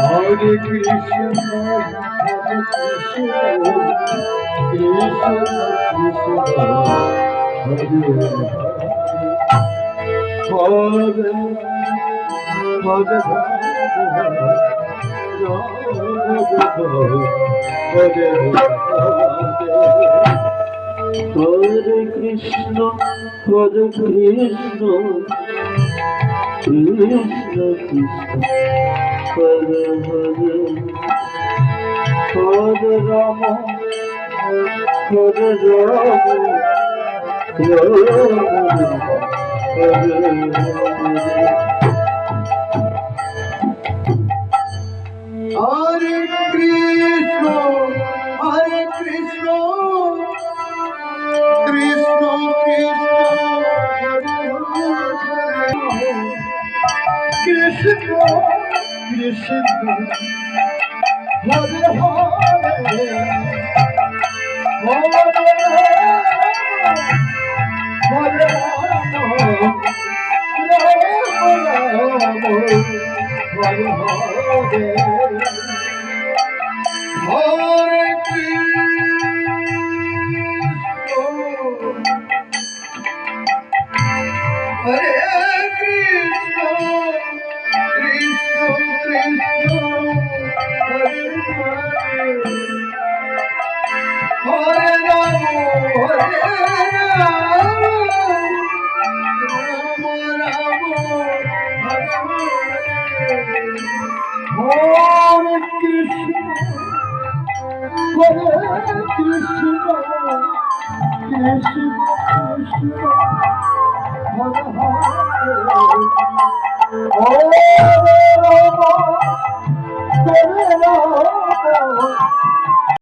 Hare Krishna, Hare Krishna, Krishna Krishna, Hare Hare, Hare Hare Krishna, Hare Krishna, Krishna Krishna, Hare Hare, Hare Rama, Hare Rama, Rama Hare Hare. Hare Krishna, Hare Krishna, Krishna Krishna, Krishna Krishna, Hare Hare, Hare Hare Krishna, Hare Hare,